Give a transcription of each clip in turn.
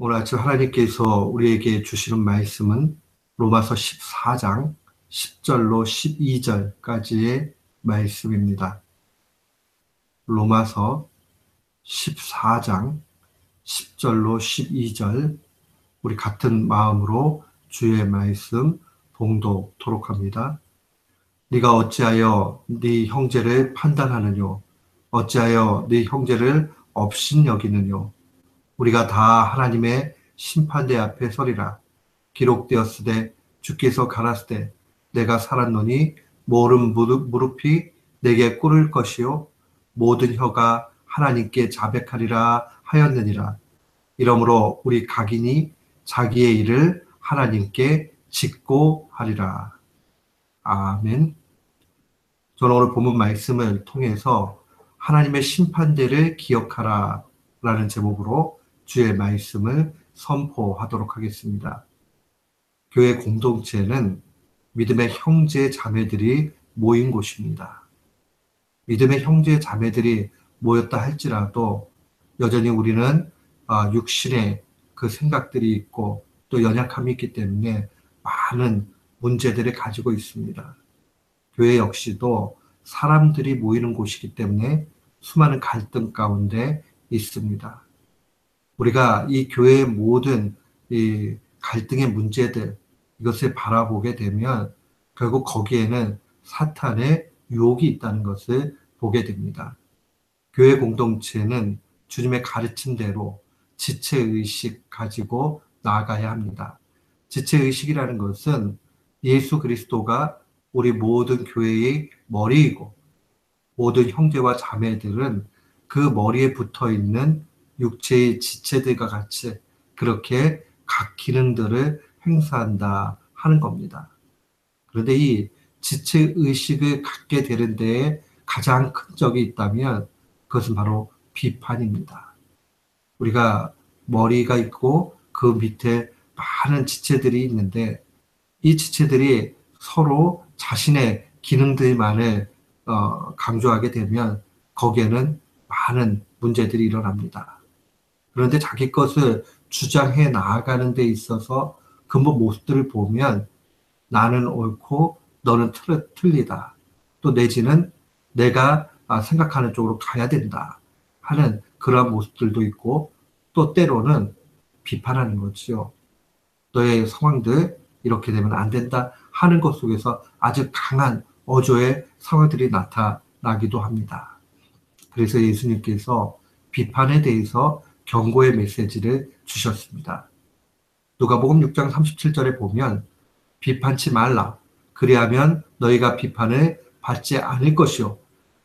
오늘 아침 하나님께서 우리에게 주시는 말씀은 로마서 14장 10절로 12절까지의 말씀입니다. 로마서 14장 10절로 12절, 우리 같은 마음으로 주의 말씀 봉독토록 합니다. 네가 어찌하여 네 형제를 판단하느뇨? 어찌하여 네 형제를 업신여기느뇨? 우리가 다 하나님의 심판대 앞에 서리라. 기록되었으되 주께서 가라사대 내가 살았노니 모든 무릎이 내게 꿇을 것이요 모든 혀가 하나님께 자백하리라 하였느니라. 이러므로 우리 각인이 자기의 일을 하나님께 짓고 하리라. 아멘. 저는 오늘 본문 말씀을 통해서 하나님의 심판대를 기억하라 라는 제목으로 주의 말씀을 선포하도록 하겠습니다. 교회 공동체는 믿음의 형제 자매들이 모인 곳입니다. 믿음의 형제 자매들이 모였다 할지라도 여전히 우리는 육신의 그 생각들이 있고 또 연약함이 있기 때문에 많은 문제들을 가지고 있습니다. 교회 역시도 사람들이 모이는 곳이기 때문에 수많은 갈등 가운데 있습니다. 우리가 이 교회의 모든 이 갈등의 문제들, 이것을 바라보게 되면 결국 거기에는 사탄의 유혹이 있다는 것을 보게 됩니다. 교회 공동체는 주님의 가르침대로 지체의식 가지고 나아가야 합니다. 지체의식이라는 것은 예수 그리스도가 우리 모든 교회의 머리이고 모든 형제와 자매들은 그 머리에 붙어 있는 육체의 지체들과 같이 그렇게 각 기능들을 행사한다 하는 겁니다. 그런데 이 지체의식을 갖게 되는 데에 가장 큰 적이 있다면 그것은 바로 비판입니다. 우리가 머리가 있고 그 밑에 많은 지체들이 있는데 이 지체들이 서로 자신의 기능들만을 강조하게 되면 거기에는 많은 문제들이 일어납니다. 그런데 자기 것을 주장해 나아가는 데 있어서 그 모습들을 보면 나는 옳고 너는 틀리다. 또 내지는 내가 생각하는 쪽으로 가야 된다 하는 그런 모습들도 있고 또 때로는 비판하는 거죠. 너의 상황들 이렇게 되면 안 된다 하는 것 속에서 아주 강한 어조의 상황들이 나타나기도 합니다. 그래서 예수님께서 비판에 대해서 경고의 메시지를 주셨습니다. 누가복음 6장 37절에 보면 비판치 말라. 그리하면 너희가 비판을 받지 않을 것이요.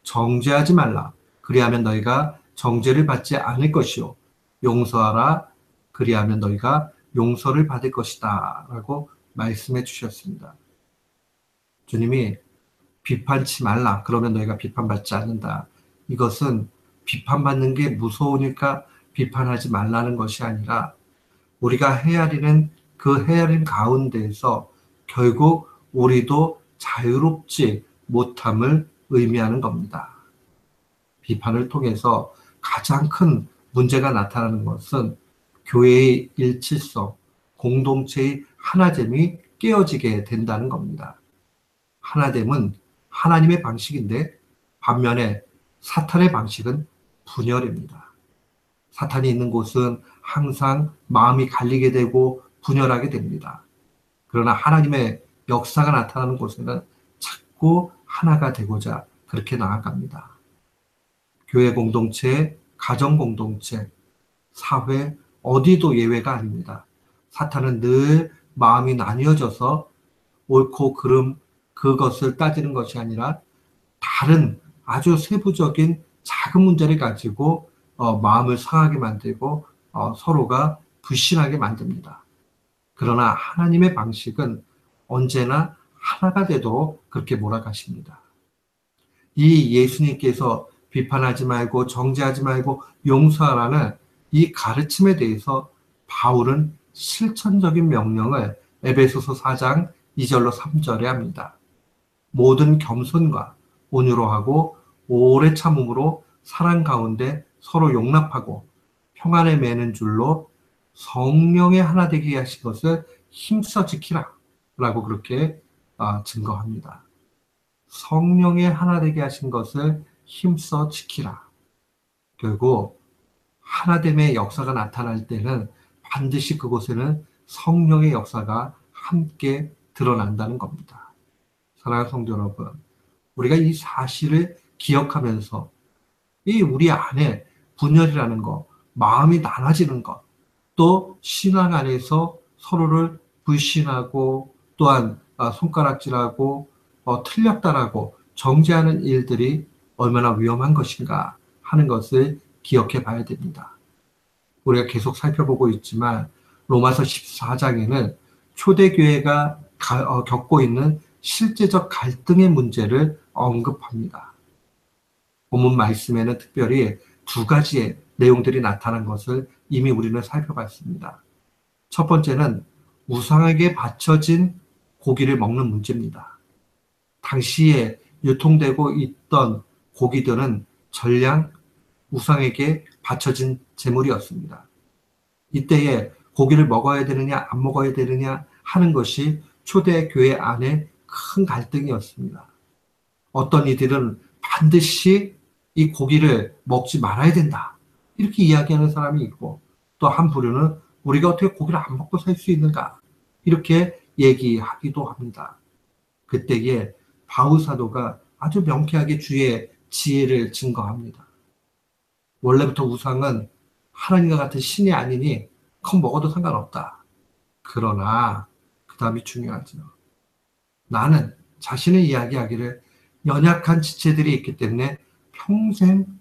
정죄하지 말라. 그리하면 너희가 정죄를 받지 않을 것이요. 용서하라. 그리하면 너희가 용서를 받을 것이다. 라고 말씀해 주셨습니다. 주님이 비판치 말라. 그러면 너희가 비판받지 않는다. 이것은 비판받는 게 무서우니까 비판하지 말라는 것이 아니라 우리가 헤아리는 그 헤아림 가운데에서 결국 우리도 자유롭지 못함을 의미하는 겁니다. 비판을 통해서 가장 큰 문제가 나타나는 것은 교회의 일치성, 공동체의 하나됨이 깨어지게 된다는 겁니다. 하나됨은 하나님의 방식인데 반면에 사탄의 방식은 분열입니다. 사탄이 있는 곳은 항상 마음이 갈리게 되고 분열하게 됩니다. 그러나 하나님의 역사가 나타나는 곳에는 자꾸 하나가 되고자 그렇게 나아갑니다. 교회 공동체, 가정 공동체, 사회 어디도 예외가 아닙니다. 사탄은 늘 마음이 나뉘어져서 옳고 그름 그것을 따지는 것이 아니라 다른 아주 세부적인 작은 문제를 가지고 마음을 상하게 만들고 서로가 불신하게 만듭니다. 그러나 하나님의 방식은 언제나 하나가 되도록 그렇게 몰아가십니다. 이 예수님께서 비판하지 말고 정죄하지 말고 용서하라는 이 가르침에 대해서 바울은 실천적인 명령을 에베소서 4장 2절로 3절에 합니다. 모든 겸손과 온유로 하고 오래 참음으로 사랑 가운데 서로 용납하고 평안에 매는 줄로 성령의 하나 되게 하신 것을 힘써 지키라 라고 그렇게 증거합니다. 성령의 하나 되게 하신 것을 힘써 지키라. 결국 하나됨의 역사가 나타날 때는 반드시 그곳에는 성령의 역사가 함께 드러난다는 겁니다. 사랑하는 성도 여러분, 우리가 이 사실을 기억하면서 이 우리 안에 분열이라는 것, 마음이 나눠지는 것, 또 신앙 안에서 서로를 불신하고 또한 손가락질하고 틀렸다라고 정죄하는 일들이 얼마나 위험한 것인가 하는 것을 기억해 봐야 됩니다. 우리가 계속 살펴보고 있지만 로마서 14장에는 초대교회가 겪고 있는 실제적 갈등의 문제를 언급합니다. 본문 말씀에는 특별히 두 가지의 내용들이 나타난 것을 이미 우리는 살펴봤습니다. 첫 번째는 우상에게 바쳐진 고기를 먹는 문제입니다. 당시에 유통되고 있던 고기들은 전량 우상에게 바쳐진 제물이었습니다. 이때에 고기를 먹어야 되느냐 안 먹어야 되느냐 하는 것이 초대교회 안에 큰 갈등이었습니다. 어떤 이들은 반드시 이 고기를 먹지 말아야 된다, 이렇게 이야기하는 사람이 있고, 또 한 부류는 우리가 어떻게 고기를 안 먹고 살 수 있는가, 이렇게 얘기하기도 합니다. 그때에 바울 사도가 아주 명쾌하게 주의 지혜를 증거합니다. 원래부터 우상은 하나님과 같은 신이 아니니 그건 먹어도 상관없다. 그러나 그 다음이 중요하죠. 나는 자신의 이야기하기를 연약한 지체들이 있기 때문에 평생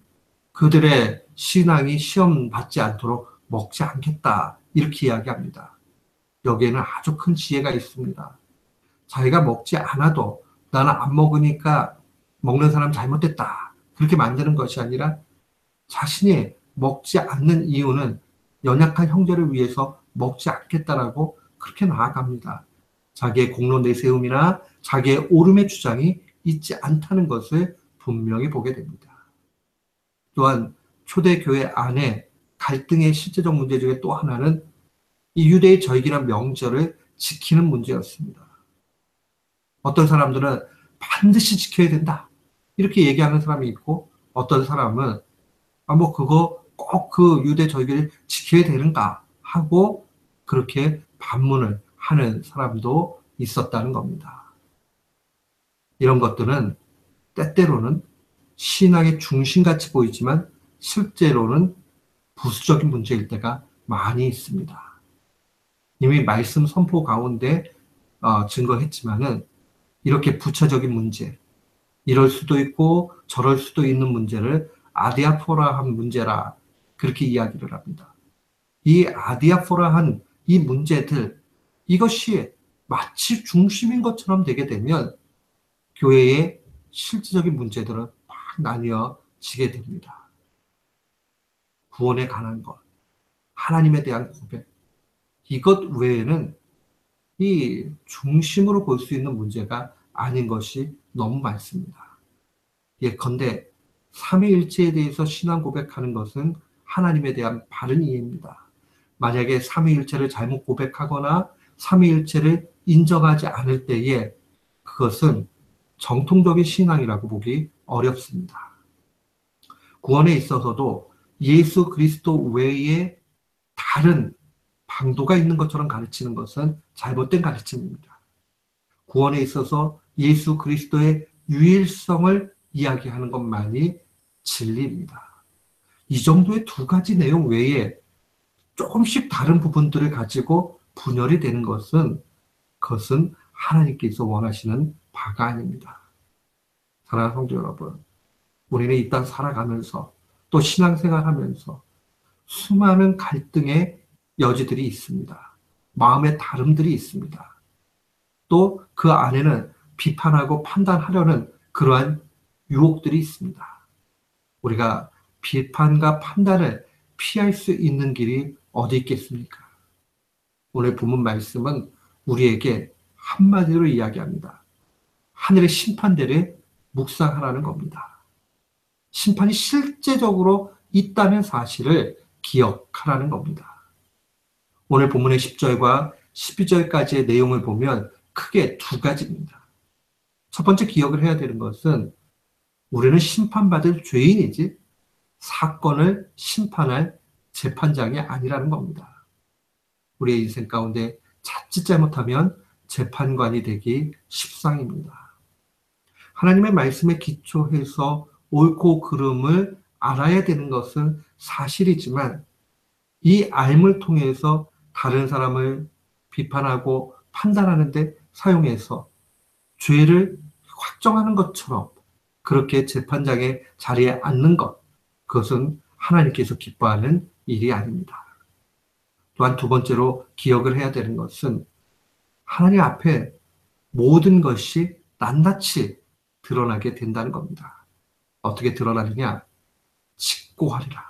그들의 신앙이 시험 받지 않도록 먹지 않겠다, 이렇게 이야기합니다. 여기에는 아주 큰 지혜가 있습니다. 자기가 먹지 않아도 나는 안 먹으니까 먹는 사람 잘못됐다, 그렇게 만드는 것이 아니라 자신이 먹지 않는 이유는 연약한 형제를 위해서 먹지 않겠다라고 그렇게 나아갑니다. 자기의 공로 내세움이나 자기의 옳음의 주장이 있지 않다는 것을 분명히 보게 됩니다. 또한 초대교회 안에 갈등의 실제적 문제 중에 또 하나는 이 유대의 절기나 명절을 지키는 문제였습니다. 어떤 사람들은 반드시 지켜야 된다, 이렇게 얘기하는 사람이 있고, 어떤 사람은 뭐 그거 꼭 그 유대 절기를 지켜야 되는가 하고 그렇게 반문을 하는 사람도 있었다는 겁니다. 이런 것들은 때때로는 신앙의 중심같이 보이지만 실제로는 부수적인 문제일 때가 많이 있습니다. 이미 말씀 선포 가운데 증거했지만은 이렇게 부차적인 문제, 이럴 수도 있고 저럴 수도 있는 문제를 아디아포라한 문제라 그렇게 이야기를 합니다. 이 아디아포라한 이 문제들, 이것이 마치 중심인 것처럼 되게 되면 교회의 실질적인 문제들은 막 나뉘어지게 됩니다. 구원에 관한 것, 하나님에 대한 고백, 이것 외에는 이 중심으로 볼 수 있는 문제가 아닌 것이 너무 많습니다. 예컨대 삼위일체에 대해서 신앙 고백하는 것은 하나님에 대한 바른 이해입니다. 만약에 삼위일체를 잘못 고백하거나 삼위일체를 인정하지 않을 때에 그것은 정통적인 신앙이라고 보기 어렵습니다. 구원에 있어서도 예수 그리스도 외에 다른 방도가 있는 것처럼 가르치는 것은 잘못된 가르침입니다. 구원에 있어서 예수 그리스도의 유일성을 이야기하는 것만이 진리입니다. 이 정도의 두 가지 내용 외에 조금씩 다른 부분들을 가지고 분열이 되는 것은 그것은 하나님께서 원하시는 바가 아닙니다. 사랑하는 성도 여러분, 우리는 이 땅 살아가면서 또 신앙생활하면서 수많은 갈등의 여지들이 있습니다. 마음의 다름들이 있습니다. 또 그 안에는 비판하고 판단하려는 그러한 유혹들이 있습니다. 우리가 비판과 판단을 피할 수 있는 길이 어디 있겠습니까? 오늘 본문 말씀은 우리에게 한마디로 이야기합니다. 하늘의 심판대를 묵상하라는 겁니다. 심판이 실제적으로 있다는 사실을 기억하라는 겁니다. 오늘 본문의 10절과 12절까지의 내용을 보면 크게 두 가지입니다. 첫 번째 기억을 해야 되는 것은 우리는 심판받을 죄인이지 사건을 심판할 재판장이 아니라는 겁니다. 우리의 인생 가운데 자칫 잘못하면 재판관이 되기 십상입니다. 하나님의 말씀에 기초해서 옳고 그름을 알아야 되는 것은 사실이지만 이 알을 통해서 다른 사람을 비판하고 판단하는 데 사용해서 죄를 확정하는 것처럼 그렇게 재판장의 자리에 앉는 것, 그것은 하나님께서 기뻐하는 일이 아닙니다. 또한 두 번째로 기억을 해야 되는 것은 하나님 앞에 모든 것이 낱낱이 드러나게 된다는 겁니다. 어떻게 드러나느냐? 직고하리라.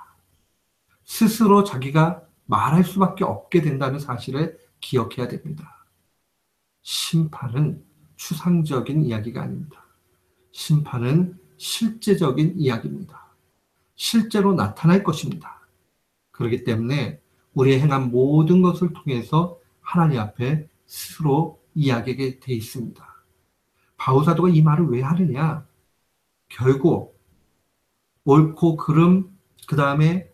스스로 자기가 말할 수밖에 없게 된다는 사실을 기억해야 됩니다. 심판은 추상적인 이야기가 아닙니다. 심판은 실제적인 이야기입니다. 실제로 나타날 것입니다. 그렇기 때문에 우리의 행한 모든 것을 통해서 하나님 앞에 스스로 이야기하게 돼 있습니다. 바울사도가 이 말을 왜 하느냐? 결국 옳고 그름, 그 다음에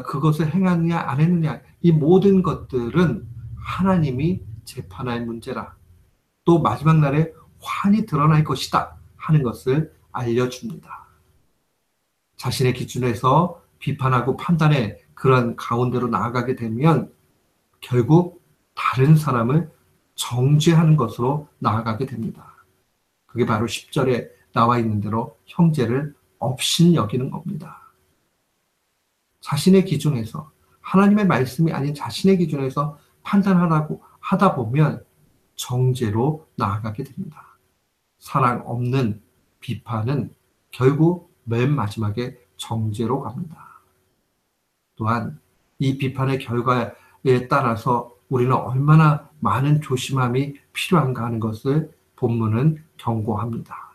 그것을 행하느냐 안 했느냐, 이 모든 것들은 하나님이 재판할 문제라. 또 마지막 날에 환히 드러날 것이다 하는 것을 알려줍니다. 자신의 기준에서 비판하고 판단의 그런 가운데로 나아가게 되면 결국 다른 사람을 정죄하는 것으로 나아가게 됩니다. 그게 바로 10절에 나와 있는 대로 형제를 업신 여기는 겁니다. 자신의 기준에서, 하나님의 말씀이 아닌 자신의 기준에서 판단하라고 하다 보면 정죄로 나아가게 됩니다. 사랑 없는 비판은 결국 맨 마지막에 정죄로 갑니다. 또한 이 비판의 결과에 따라서 우리는 얼마나 많은 조심함이 필요한가 하는 것을 본문은 경고합니다.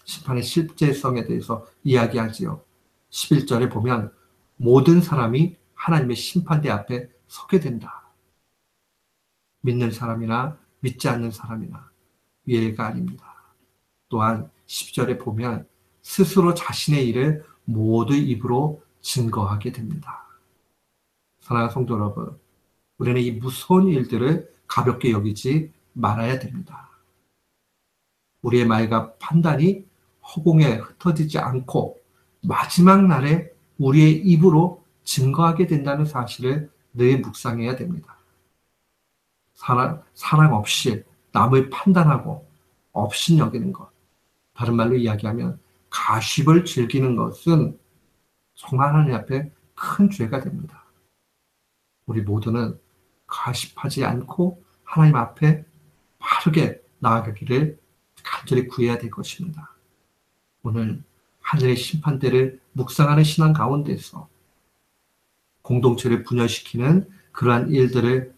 심판의 실제성에 대해서 이야기하지요. 11절에 보면 모든 사람이 하나님의 심판대 앞에 서게 된다. 믿는 사람이나 믿지 않는 사람이나 예가 아닙니다. 또한 10절에 보면 스스로 자신의 일을 모두 입으로 증거하게 됩니다. 사랑하는 성도 여러분, 우리는 이 무서운 일들을 가볍게 여기지 말아야 됩니다. 우리의 말과 판단이 허공에 흩어지지 않고 마지막 날에 우리의 입으로 증거하게 된다는 사실을 늘 묵상해야 됩니다. 사랑 없이 남을 판단하고 업신여기는 것, 다른 말로 이야기하면 가십을 즐기는 것은 정말 하나님 앞에 큰 죄가 됩니다. 우리 모두는 가십하지 않고 하나님 앞에 바르게 나아가기를 간절히 구해야 될 것입니다. 오늘 하늘의 심판대를 묵상하는 신앙 가운데서 공동체를 분열시키는 그러한 일들을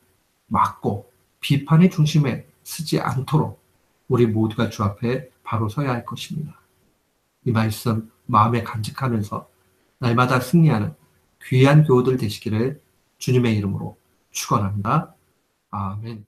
막고 비판의 중심에 서지 않도록 우리 모두가 주 앞에 바로 서야 할 것입니다. 이 말씀 마음에 간직하면서 날마다 승리하는 귀한 교우들 되시기를 주님의 이름으로 축원합니다. 아멘.